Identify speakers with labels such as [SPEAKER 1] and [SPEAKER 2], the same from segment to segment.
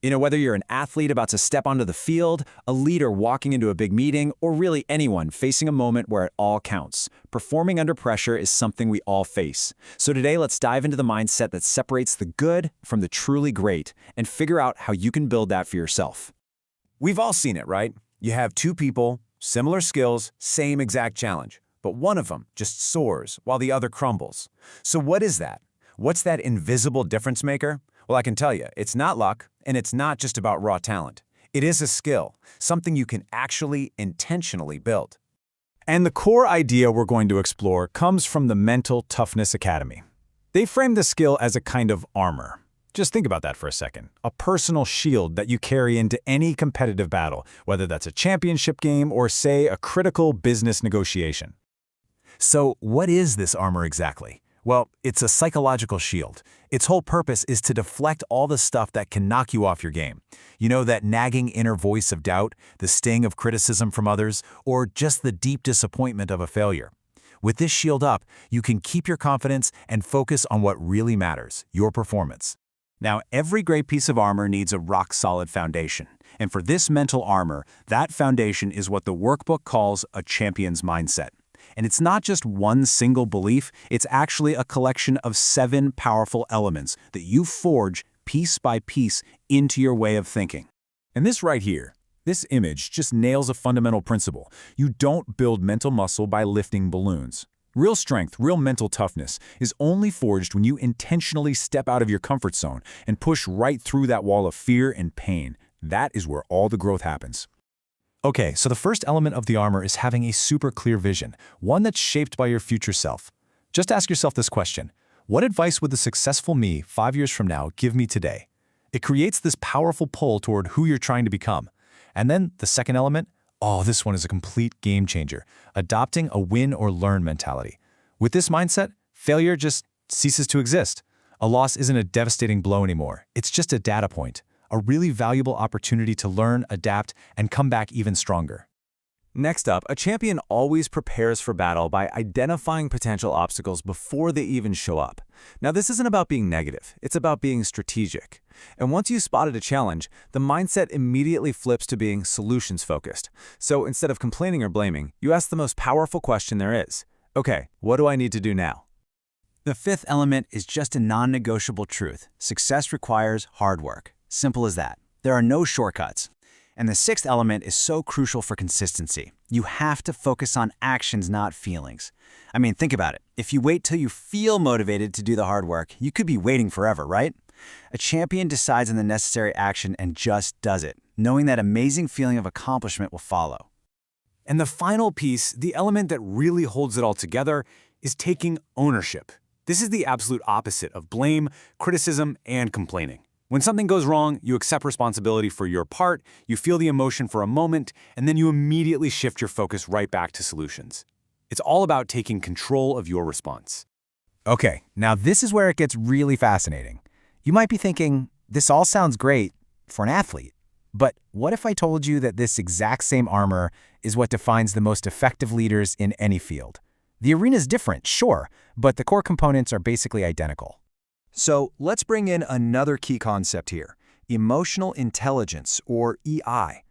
[SPEAKER 1] Whether you're an athlete about to step onto the field, a leader walking into a big meeting, or really anyone facing a moment where it all counts, performing under pressure is something we all face. So today, let's dive into the mindset that separates the good from the truly great and figure out how you can build that for yourself.
[SPEAKER 2] We've all seen it, right? You have two people, similar skills, same exact challenge, but one of them just soars while the other crumbles. So what is that? What's that invisible difference maker? Well, I can tell you, it's not luck, and it's not just about raw talent. It is a skill, something you can actually intentionally build. And the core idea we're going to explore comes from the Mental Toughness Academy. They frame the skill as a kind of armor. Just think about that for a second. A personal shield that you carry into any competitive battle, whether that's a championship game or, say, a critical business negotiation. So what is this armor exactly? Well, it's a psychological shield. Its whole purpose is to deflect all the stuff that can knock you off your game. You know, that nagging inner voice of doubt, the sting of criticism from others, or just the deep disappointment of a failure. With this shield up, you can keep your confidence and focus on what really matters, your performance. Now, every great piece of armor needs a rock-solid foundation. And for this mental armor, that foundation is what the workbook calls a champion's mindset. And it's not just one single belief, it's actually a collection of 7 powerful elements that you forge piece by piece into your way of thinking. And this right here, this image just nails a fundamental principle. You don't build mental muscle by lifting balloons. Real strength, real mental toughness is only forged when you intentionally step out of your comfort zone and push right through that wall of fear and pain. That is where all the growth happens. Okay, so the first element of the armor is having a super clear vision, one that's shaped by your future self. Just ask yourself this question: what advice would the successful me 5 years from now give me today? It creates this powerful pull toward who you're trying to become. And then the second element, this one is a complete game changer, adopting a win or learn mentality. With this mindset, failure just ceases to exist. A loss isn't a devastating blow anymore. It's just a data point, a really valuable opportunity to learn, adapt, and come back even stronger. Next up, a champion always prepares for battle by identifying potential obstacles before they even show up. Now, this isn't about being negative, it's about being strategic. And once you spotted a challenge, the mindset immediately flips to being solutions-focused. So instead of complaining or blaming, you ask the most powerful question there is. Okay, what do I need to do now?
[SPEAKER 3] The fifth element is just a non-negotiable truth. Success requires hard work. Simple as that. There are no shortcuts. And the sixth element is so crucial for consistency. You have to focus on actions, not feelings. I mean, think about it. If you wait till you feel motivated to do the hard work, you could be waiting forever, right? A champion decides on the necessary action and just does it, knowing that amazing feeling of accomplishment will follow.
[SPEAKER 2] And the final piece, the element that really holds it all together, is taking ownership. This is the absolute opposite of blame, criticism, and complaining. When something goes wrong, you accept responsibility for your part, you feel the emotion for a moment, and then you immediately shift your focus right back to solutions. It's all about taking control of your response.
[SPEAKER 4] Okay, now this is where it gets really fascinating. You might be thinking, this all sounds great for an athlete, but what if I told you that this exact same armor is what defines the most effective leaders in any field? The arena is different, sure, but the core components are basically identical.
[SPEAKER 1] So let's bring in another key concept here: emotional intelligence, or EI.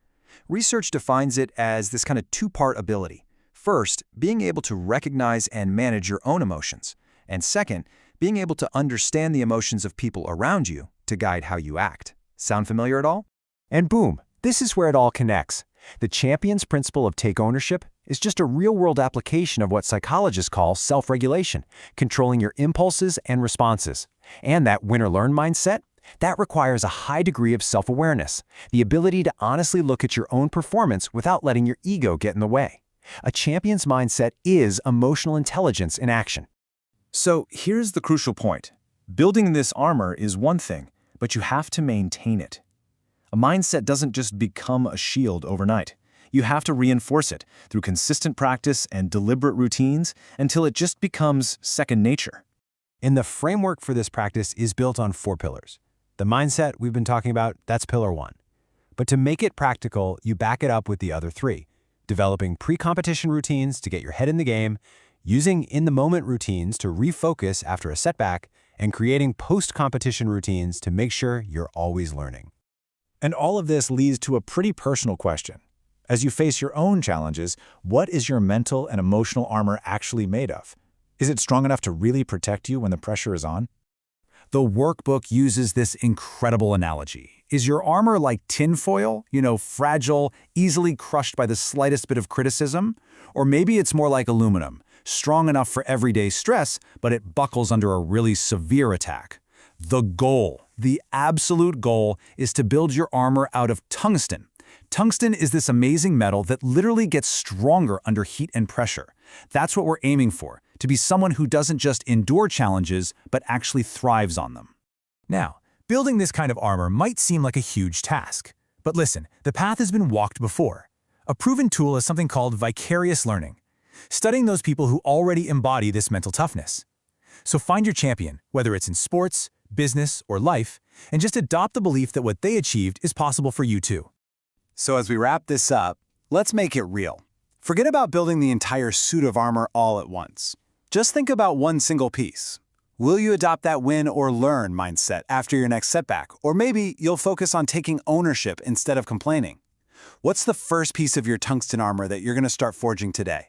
[SPEAKER 1] Research defines it as this kind of two-part ability. First, being able to recognize and manage your own emotions. And second, being able to understand the emotions of people around you to guide how you act. Sound familiar at all?
[SPEAKER 4] And boom, this is where it all connects. The champion's principle of take ownership is just a real-world application of what psychologists call self-regulation, controlling your impulses and responses. And that win-or-learn mindset, that requires a high degree of self-awareness, the ability to honestly look at your own performance without letting your ego get in the way. A champion's mindset is emotional intelligence in action.
[SPEAKER 2] So here's the crucial point. Building this armor is one thing, but you have to maintain it. A mindset doesn't just become a shield overnight. You have to reinforce it through consistent practice and deliberate routines until it just becomes second nature.
[SPEAKER 4] And the framework for this practice is built on 4 pillars. The mindset we've been talking about, that's pillar 1. But to make it practical, you back it up with the other 3. Developing pre-competition routines to get your head in the game, using in-the-moment routines to refocus after a setback, and creating post-competition routines to make sure you're always learning.
[SPEAKER 5] And all of this leads to a pretty personal question. As you face your own challenges, what is your mental and emotional armor actually made of? Is it strong enough to really protect you when the pressure is on?
[SPEAKER 2] The workbook uses this incredible analogy. Is your armor like tinfoil, fragile, easily crushed by the slightest bit of criticism? Or maybe it's more like aluminum, strong enough for everyday stress, but it buckles under a really severe attack. The goal, the absolute goal, is to build your armor out of tungsten. Tungsten is this amazing metal that literally gets stronger under heat and pressure. That's what we're aiming for, to be someone who doesn't just endure challenges, but actually thrives on them.
[SPEAKER 5] Now, building this kind of armor might seem like a huge task. But listen, the path has been walked before. A proven tool is something called vicarious learning, studying those people who already embody this mental toughness. So find your champion, whether it's in sports, business, or life, and just adopt the belief that what they achieved is possible for you too.
[SPEAKER 1] So as we wrap this up, let's make it real. Forget about building the entire suit of armor all at once. Just think about one single piece. Will you adopt that win or learn mindset after your next setback? Or maybe you'll focus on taking ownership instead of complaining. What's the first piece of your tungsten armor that you're going to start forging today?